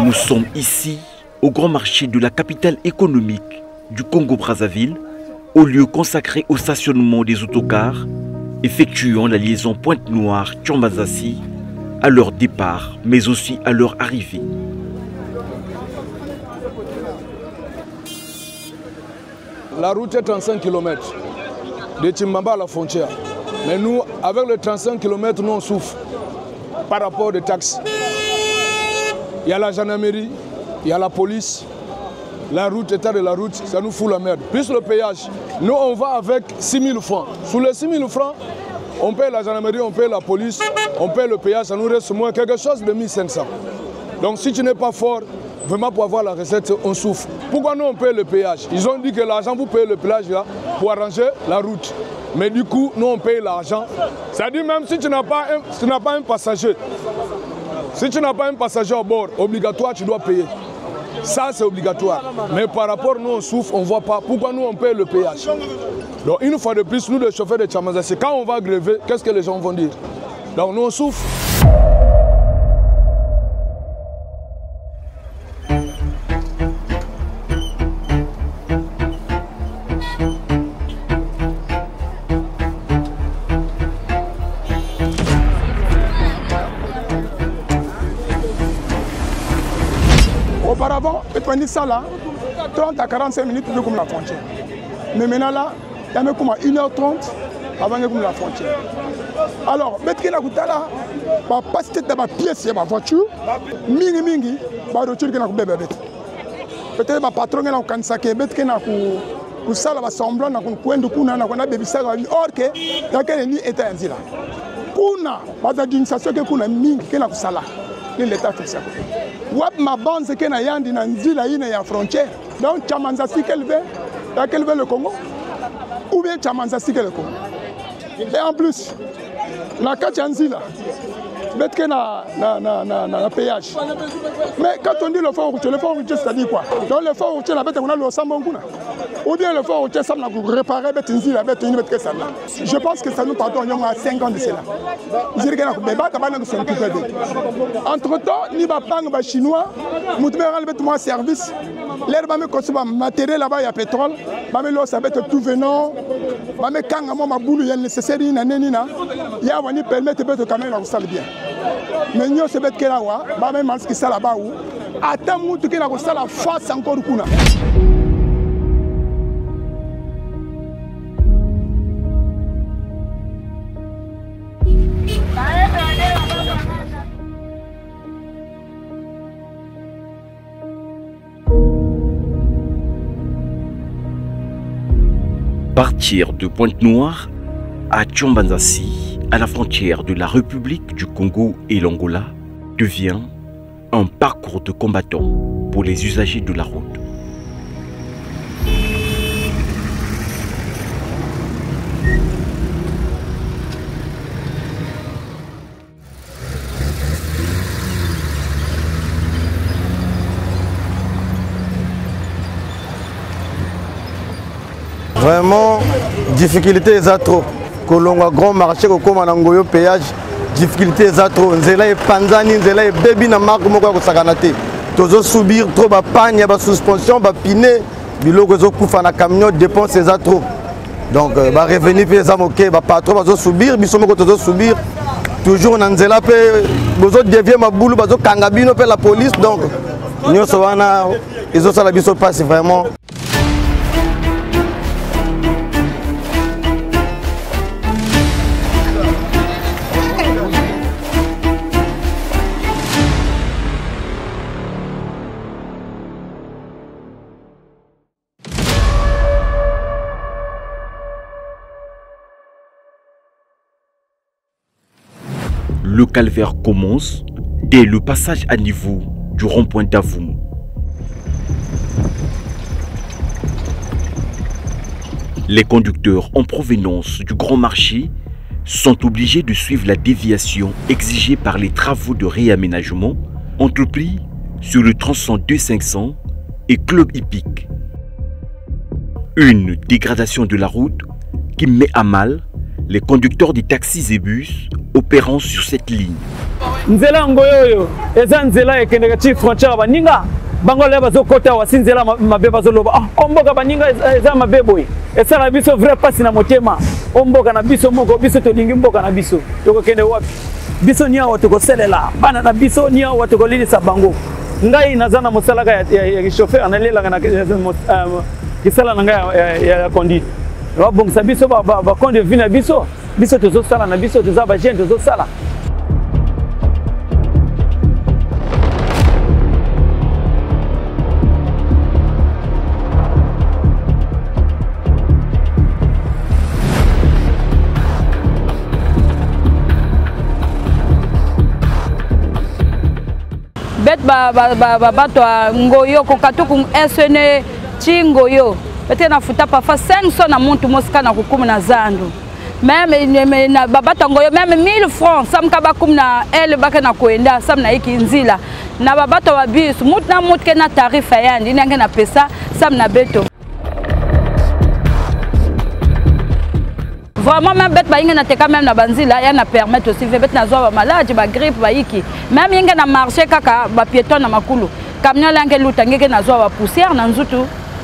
Nous sommes ici au grand marché de la capitale économique du Congo-Brazzaville, au lieu consacré au stationnement des autocars effectuant la liaison Pointe-Noire-Tchambazassi à leur départ, mais aussi à leur arrivée. La route est 35 km de Timbamba à la frontière. Mais nous, avec les 35 km, nous on souffre par rapport aux taxes. Il y a la gendarmerie, il y a la police, la route, état de la route, ça nous fout la merde. Plus le péage, nous on va avec 6 000 francs. Sous les 6 000 francs, on paye la gendarmerie, on paye la police, on paye le péage, ça nous reste moins quelque chose de 1 500. Donc si tu n'es pas fort, vraiment pour avoir la recette, on souffre. Pourquoi nous on paye le péage? Ils ont dit que l'argent vous payez le péage là pour arranger la route. Mais du coup, nous on paye l'argent. C'est-à-dire même si tu n'as pas un passager, si tu n'as pas un passager à bord, obligatoire, tu dois payer. Ça, c'est obligatoire. Mais par rapport, nous, on souffre, on ne voit pas. Pourquoi nous, on paye le péage? Donc, une fois de plus, nous, les chauffeurs de Tchambazassi, quand on va gréver, qu'est-ce que les gens vont dire? Donc, nous, on souffre. Auparavant, ça là, 30 à 45 minutes de comme la frontière. Mais maintenant là, il y a même comme 1h30 avant de la frontière. Alors, mettre là, pas de ma pièce, ma voiture, mingi, voiture qui n'a pas bébé. Peut-être ma patron qui n'a pas saké, qui n'a pas ça va semblant na coin de kuna na kona baby ça or que dans quel ni état ainsi là. Kuna, pas d'administration que kuna mingi qui n'a pas ça là. L'état fait ça. Wap ma bande c'est que na yandi na nzila ine ya frontière. Donc Tchambazassi qu'elle veut le Congo ou bien Tchambazassi qu'elle le Congo. Et en plus la Kachanzila bête que na péage. Mais quand on dit le fort routier c'est-à-dire quoi? Donc le fort routier la bête on a le sambonguna. Ou bien le fort routier ça n'a pas réparer bête nzila bête une bête que ça là. Je pense que ça nous pardon il y a 5 ans de cela. Entre-temps, ni ba bang ba chinois, moutmeral bête moi service. L'air ba me consomme matériel là-bas il y a pétrole, ba me lo ça bête tout venant, ba me kanga mo ma boulou il y nécessaire ina nenina. Il y a wani permettre bête quand même la salle bien. Mais nous c'est bête que là wa, ba me mal ce qui ça là-bas où attends moutou qui na ko sala face encore kuna. Partir de Pointe-Noire à Tchambazassi, à la frontière de la République du Congo et l'Angola, devient un parcours de combattants pour les usagers de la route. Vraiment, difficulté est trop. Kolonga grand marché, comme en Angoyo péage, difficulté est trop. Nzela est panzani, nzela est baby na marque moko ko sakanate. Tozo subir trop ba panne, ba suspension, ba piné, biloko zo kufa na camion dépense est trop. Donc ba revenir pe za moké, ba patron ba zo subir, biso moko tozo subir. Toujours na nzela pe bozo dévier ma boulou, ba zo kangabino pe la police donc nyoso wana izo sala biso passe vraiment. Le calvaire commence dès le passage à niveau du rond-point d'Avoum. Les conducteurs en provenance du Grand Marché sont obligés de suivre la déviation exigée par les travaux de réaménagement entrepris sur le tronçon 2500 et Club Hippique. Une dégradation de la route qui met à mal les conducteurs des taxis et bus opérant sur cette ligne. Nzela ngoyoyo eza nzela ekendeka chi frontière baninga bango leba zo kota wa sinzela mabeba zo loba omboka baninga eza mabebo esa na biso vrai passe na motema omboka na biso moko biso to lingi mboka na biso toko kende wapi biso nia wato ko selela bana na biso nia wato ko lilisa bango ngai nazana mosalaka ya chauffeur analela na kisala na ngai ya conduite wa bongisa biso ba konde vina biso biso tozo sala na biso toza ba jeune tozo sala. Bet bato ngoyo kokatuku SN chingoyo bete na futa parfois 500 na muntu mosika na kukumu na zandu même na babato ngoyo même 1000 francs samka bakumu na ele baka na koenda sam na iki nzila na babato wa bus mutu na mutu ke na tarifa yandi nange na pesa sam na beto. Vraiment même bête ba inga teka même na banzila ya na permettre aussi bête na zo ba maladie ba grippe ba iki même inga na marché kaka ba piéton na makulu camion lange lutangeke na zo ba poussière na nzutu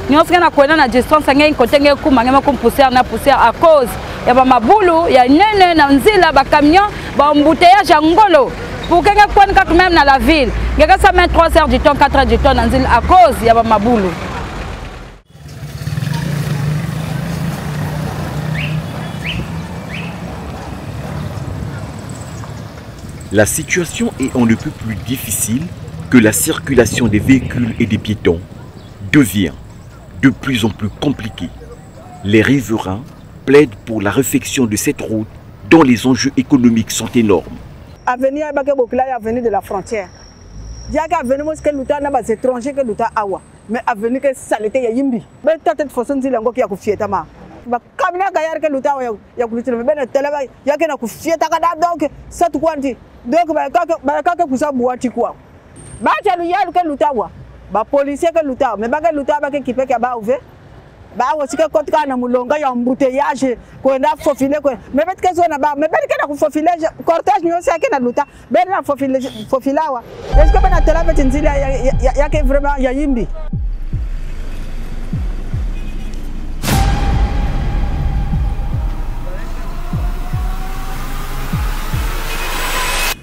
nyoska na kwenda na distance ngeke kotenge kuma ngema kum poussière na poussière à cause ya ba mabulu ya nene na nzila ba camion ba embouteillage ngolo pour kenge kwenda kaka même na la ville ngeka ça met 3 heures du temps 4 heures du temps na nzila à cause ya ba mabulu. La situation est on ne peut plus difficile que la circulation des véhicules et des piétons devient de plus en plus compliquée. Les riverains plaident pour la réfection de cette route dont les enjeux économiques sont énormes. Avenir avenue de la frontière. Il y a avenue que l'outa n'a pas étranger que l'outa awa. Mais avenue que saleté ya yimbi. Mais tête façon de lango qui a confié ma. Ba kamina gayar ke l'outa ya kulitire mais ben tele ya ke na confié ta kada donc cette quantité. Donc ba kaka kusa buati kwa. Ba chalu ya ke l'outa wa. Ba policier que l'outa mais ba ke l'outa ba ke kipe ke ba ouvert. Ba osika kotka na mulonga ya embouteillage kwenda fofile ko mais bet ke zona ba mais bet ke na ku fofile cortège nyo sa ke na luta ben na fofilawa est-ce que ben atela bet nzila ya ke vraiment ya yimbi.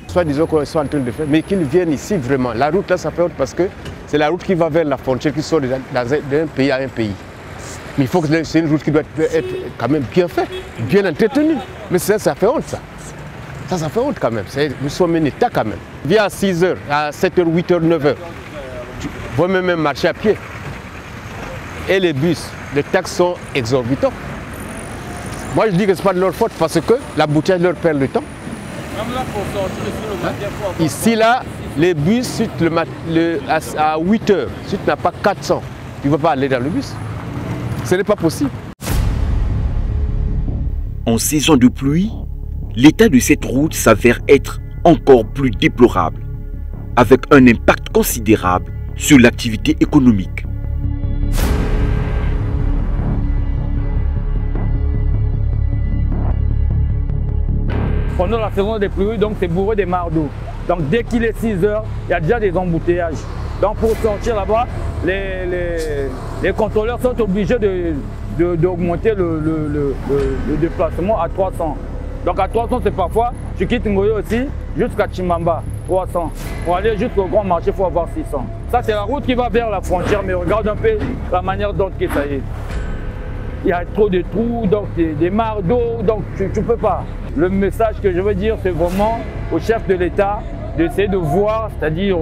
Soit disons qu'on soit en train de faire, mais qu'ils viennent ici vraiment. La route là, ça fait honte parce que c'est la route qui va vers la frontière, qui sort d'un pays à un pays. Mais il faut que c'est une route qui doit être quand même bien faite, bien entretenue. Mais ça fait honte ça. Ça fait honte quand même. Nous sommes un État quand même. Viens à 6h, à 7h, 8h, 9h. Tu vois même marcher à pied. Et les bus, les taxes sont exorbitants. Moi je dis que ce n'est pas de leur faute parce que l'embouteillage leur perd le temps. Ici là, les bus, à 8 h, si tu n'as pas 400, tu ne vas pas aller dans le bus. Ce n'est pas possible. En saison de pluie, l'état de cette route s'avère être encore plus déplorable, avec un impact considérable sur l'activité économique. Pendant la saison des pluies, donc c'est bourré des mares d'eau. Donc dès qu'il est 6 h, il y a déjà des embouteillages. Donc pour sortir là-bas, les contrôleurs sont obligés d'augmenter le déplacement à 300. Donc à 300, c'est parfois, tu quittes Ngoyo aussi jusqu'à Chimamba, 300. Pour aller jusqu'au grand marché, il faut avoir 600. Ça c'est la route qui va vers la frontière, mais regarde un peu la manière dont ça y est. Il y a trop de trous, donc des mares d'eau, donc tu ne peux pas. Le message que je veux dire, c'est vraiment au chef de l'État d'essayer de voir, c'est-à-dire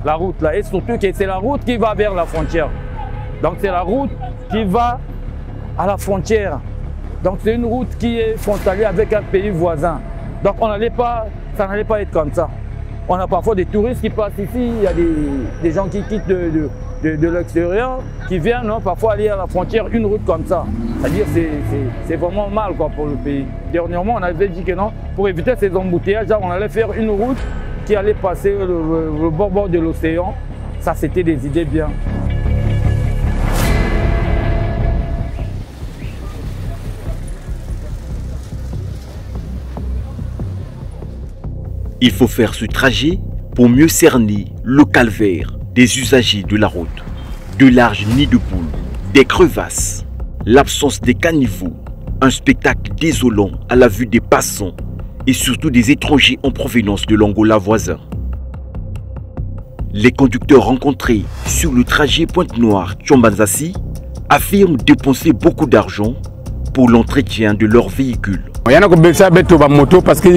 la route là, et surtout que c'est la route qui va vers la frontière. Donc c'est la route qui va à la frontière. Donc c'est une route qui est frontalière avec un pays voisin. Donc ça n'allait pas être comme ça. On a parfois des touristes qui passent ici, il y a des gens qui quittent de l'extérieur, qui viennent parfois aller à la frontière, une route comme ça. C'est-à-dire c'est vraiment mal quoi, pour le pays. Dernièrement, on avait dit que non, pour éviter ces embouteillages, on allait faire une route qui allait passer le bord de l'océan. Ça, c'était des idées bien. Il faut faire ce trajet pour mieux cerner le calvaire des usagers de la route. De larges nids de poules, des crevasses, l'absence des caniveaux, un spectacle désolant à la vue des passants et surtout des étrangers en provenance de l'Angola voisin. Les conducteurs rencontrés sur le trajet Pointe-Noire-Tchombanzassi affirment dépenser beaucoup d'argent pour l'entretien de leur véhicule. Il y a une moto parce que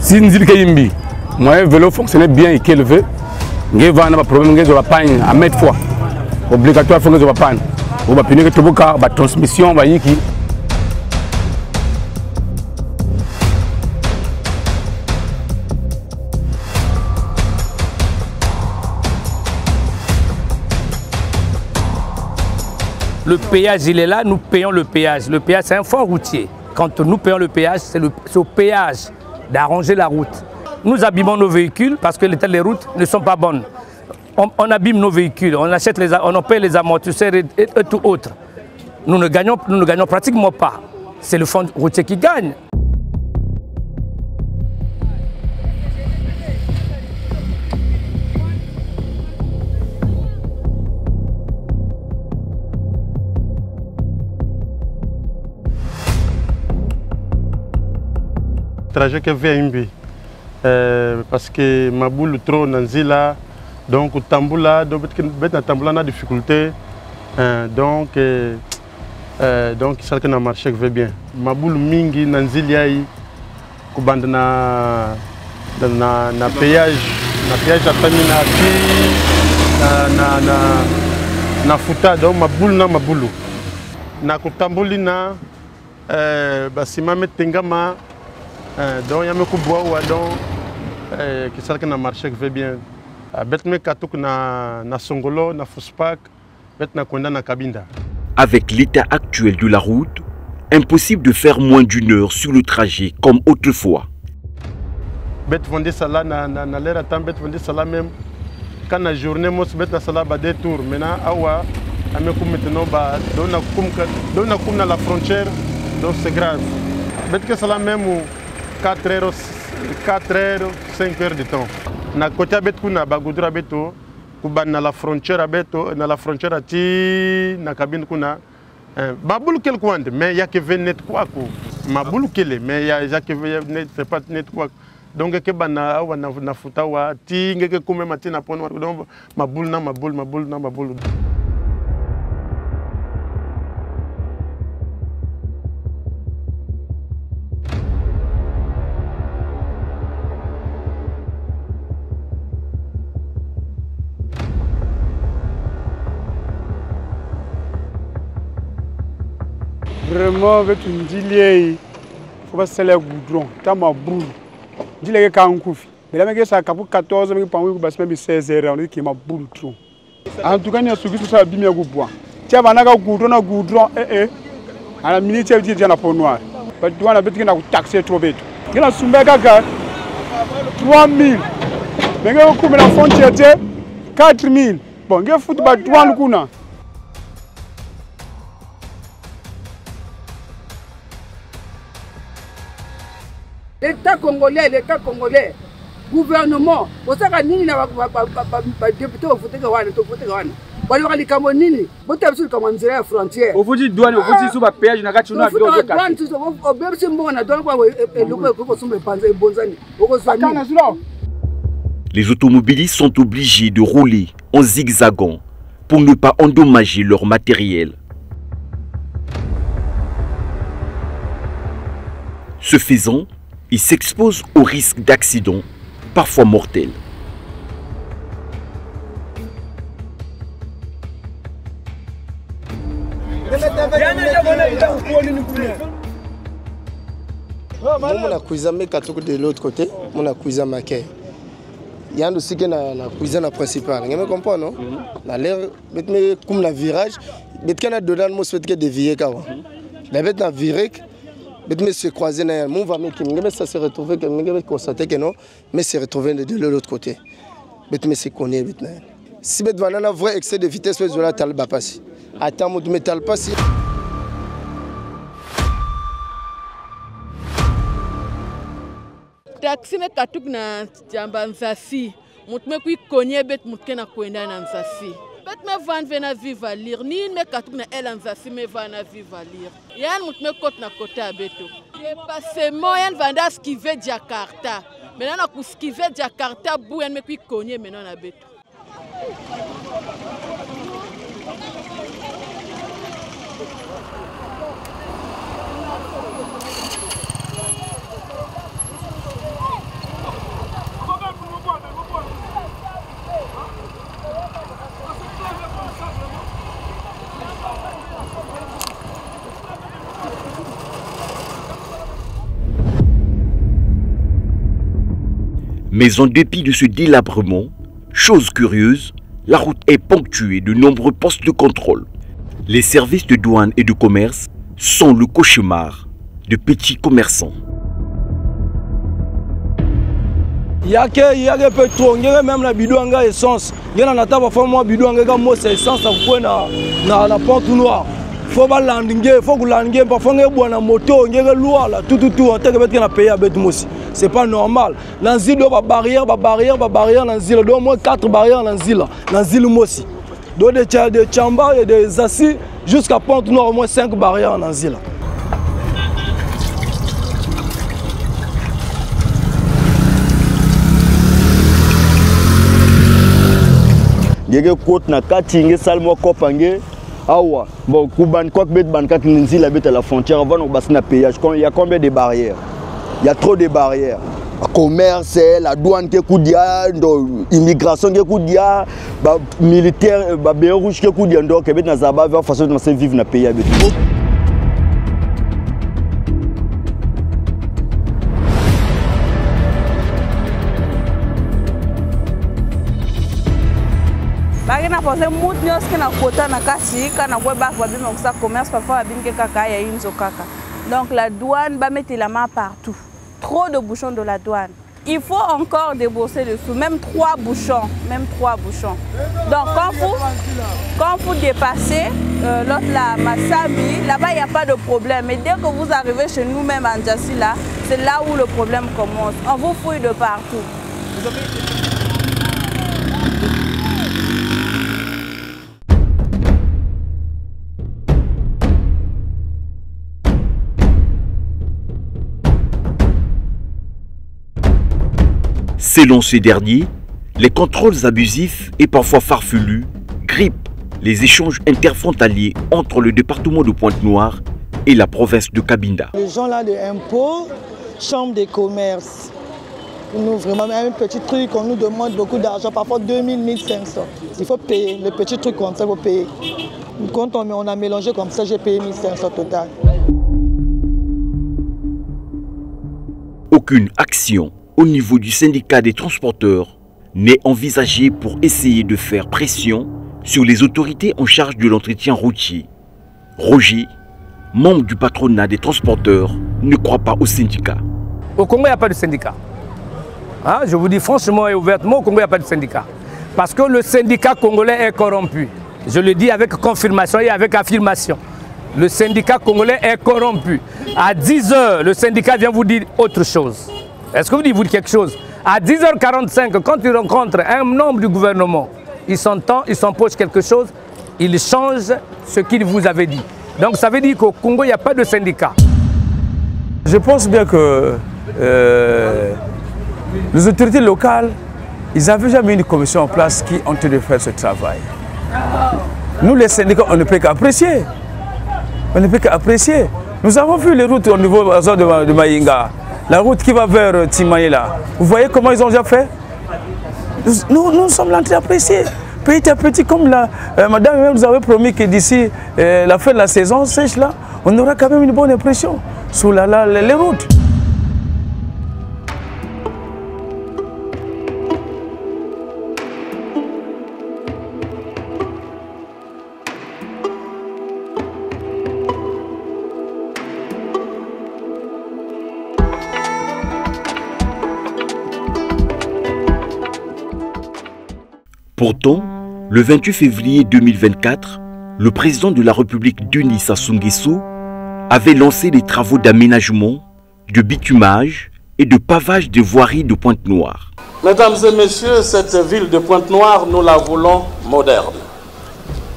si le vélo fonctionnait bien et qu'il veut, il y a un problème de la panne à mettre fois. Obligatoire, il faut que je panne. On va punir la transmission. Le péage, il est là, nous payons le péage. Le péage, c'est un fonds routier. Quand nous payons le péage, c'est au péage d'arranger la route. Nous abîmons nos véhicules parce que les routes ne sont pas bonnes. On abîme nos véhicules, on paye les amortisseurs et tout autre. Nous ne gagnons pratiquement pas. C'est le fonds routier qui gagne. Trajet que VMB parce que ma boule trop nanzila donc tamboula donc tamboula na difficulté donc ça que na marché que bien ma boule mingi nanzilia yi kubanda na péage à tamina na futa donc ma boule na kutambuli na basima metengama donc il y a beaucoup de bois donc qui ça que na marché que bien betme katuk na songolo na fuspak betna konda na kabinda. Avec l'état actuel de la route, impossible de faire moins d'une heure sur le trajet comme autrefois. Bet vendre ça là na l'air à temps bet vendre ça là même quand la journée mos bet na ça là ba deux tours maintenant awa ameku maintenant ba dona kum na la frontière donc c'est grave bet que ça là même 4 heures, 5 heures de temps. Na côté betu na bagudura betu, kuba na la frontière betu, na la frontière ati na cabine kuna. Babulu quel coin, mais il y a que net quoi ko. Mabulu quel, mais il y a que net c'est pas net quoi. Donc que bana wa na futa wa ti ngeke kume matina pono donc mabulu na mabulu. Vraiment, avec une dilie, il faut pas se faire goudron. T'as ma boule. Dilie qui a un coup. Mais là, mais ça a 14, mais pendant que même 16 heures, on dit qu'il m'a boule trop. En tout cas, il y a ce qui s'est bien goudron. Tiens, on a goudron, à la minute, il y a un peu noir. Parce que on a besoin de taxer trop vite. Il y a un soumé gaga 3000. Mais il y a un coup de la frontière 4000. Bon, il y a un football 3 kuna. L'État congolais, gouvernement, vous savez, nini na député au vote gawana, au vote gawana. Wali wali kama nini, bote absolu kama nzira ya frontière. Au vote douane, au vote suba péage na kati na bio de douane tu au bebe simbo na douane kwa loko ko sumbe panza bonzani. Les automobilistes sont obligés de rouler en zigzagant pour ne pas endommager leur matériel. Ce faisant, ils s'exposent au risque d'accidents, parfois mortels. On a cuisiné de l'autre côté, on a cuisiné maquet. Il y a aussi que la cuisine principale. Vous comprenez, non? La l'air, comme la virage, mais quand on a dedans, on se fait dévier. La bête a viré. Mais se croiser dans mon va mais ça se retrouver que mais constater que non mais se retrouver de l'autre côté mais se connaît maintenant si bet vanana vrai excès de vitesse sur la talba passer attends mon métal passer taxe nzasi me katuk na jamba nzasi mut me kui konye bet mut ke na kwenda na nzasi bet me van vena viva lire ni me katuk na el nzasi me vana viva lire yan mut me kot na kota beto dépassement yan vanda skive Jakarta maintenant na kuskive Jakarta bu yan me kui konye maintenant na beto. Mais en dépit de ce délabrement, chose curieuse, la route est ponctuée de nombreux postes de contrôle. Les services de douane et de commerce sont le cauchemar de petits commerçants. Il y a que pétrole, il y a même la bidon à essence. Il y a un table pour moi bidon à moi c'est essence à la porte noire. Faut pas landing, faut que landing parfois on boit na moto, on est loin là tout on t'a que na payer avec moi aussi. C'est pas normal. Dans zile ba barrière dans zile au moins 4 barrières dans zile moi aussi. Donc des chambas et des assis jusqu'à Pont Noire au moins 5 barrières dans zile. Yeke côte na katinge salmo kopange awa bon kuban quoi bet bankat nzila bet à la frontière avant on passe na péage. Il y a combien de barrières? Il y a trop de barrières. Le commerce, la douane qui koudia, l'immigration qui koudia, militaire, bien rouge qui koudia donc bet na zaba va façon de vivre na pays avec. Bagina pose mout nyos ke na kota na kasi kana kwa ba fa bima kusa commerce parfois abim ke kaka ya inzo kaka. Donc la douane va mettre la main partout. Trop de bouchons de la douane. Il faut encore débourser dessous, même 3 bouchons, Donc quand vous dépassez l'autre là, Massami, là-bas il n'y a pas de problème. Mais dès que vous arrivez chez nous même en Djassi là, c'est là où le problème commence. On vous fouille de partout. Selon ces derniers, les contrôles abusifs et parfois farfelus grippent les échanges interfrontaliers entre le département de Pointe-Noire et la province de Cabinda. Les gens là de impôts, chambre des commerces, nous vraiment un petit truc, on nous demande beaucoup d'argent, parfois 2000, 1500. Il faut payer, le petit truc comme ça, il faut payer. Quand on a mélangé comme ça, j'ai payé 1500 total. Aucune action au niveau du syndicat des transporteurs n'est envisagée pour essayer de faire pression sur les autorités en charge de l'entretien routier. Roger, membre du patronat des transporteurs, ne croit pas au syndicat. Au Congo, il n'y a pas de syndicat. Hein? Je vous dis franchement et ouvertement, au Congo, il n'y a pas de syndicat. Parce que le syndicat congolais est corrompu. Je le dis avec confirmation et avec affirmation. Le syndicat congolais est corrompu. À 10 h, le syndicat vient vous dire autre chose. Est-ce que vous dites quelque chose? À 10h45, quand il rencontre un membre du gouvernement, il s'entend, il s'empoche quelque chose, il change ce qu'il vous avait dit. Donc ça veut dire qu'au Congo, il n'y a pas de syndicat. Je pense bien que les autorités locales, ils n'avaient jamais une commission en place qui ont tenu de faire ce travail. Nous, les syndicats, on ne peut qu'apprécier. On ne peut qu'apprécier. Nous avons vu les routes au niveau de Maïnga. La route qui va vers Timaïla. Vous voyez comment ils ont déjà fait? Nous sommes en train d'apprécier. Petit à petit, comme madame nous avait promis que d'ici la fin de la saison sèche là, on aura quand même une bonne impression sur les routes. Pourtant, le 28 février 2024, le président de la République Denis Sassou Nguesso avait lancé les travaux d'aménagement, de bitumage et de pavage des voiries de Pointe-Noire. Mesdames et messieurs, cette ville de Pointe-Noire, nous la voulons moderne.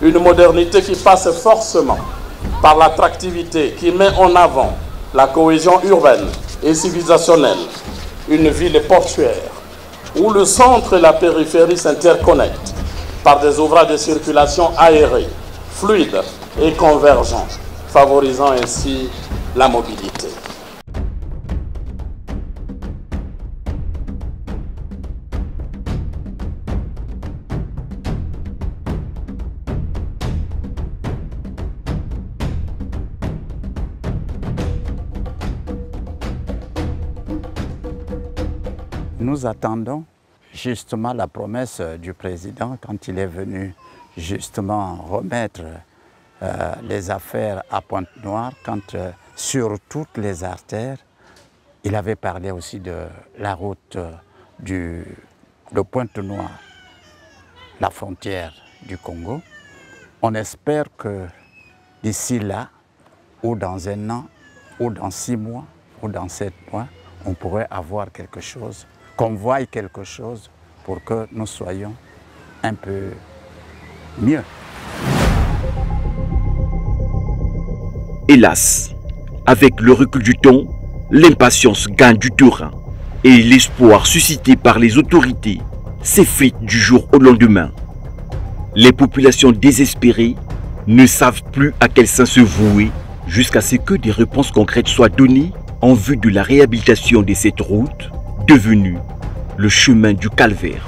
Une modernité qui passe forcément par l'attractivité, qui met en avant la cohésion urbaine et civilisationnelle. Une ville portuaire, où le centre et la périphérie s'interconnectent par des ouvrages de circulation aérés, fluides et convergents, favorisant ainsi la mobilité. Nous attendons justement la promesse du président quand il est venu justement remettre les affaires à Pointe-Noire, quand sur toutes les artères, il avait parlé aussi de la route de Pointe-Noire, la frontière du Congo. On espère que d'ici là, ou dans 1 an, ou dans 6 mois, ou dans 7 mois, on pourrait avoir quelque chose, qu'on voie quelque chose pour que nous soyons un peu mieux. Hélas, avec le recul du temps, l'impatience gagne du terrain et l'espoir suscité par les autorités s'effrite du jour au lendemain. Les populations désespérées ne savent plus à quel sein se vouer jusqu'à ce que des réponses concrètes soient données en vue de la réhabilitation de cette route devenue le chemin du calvaire.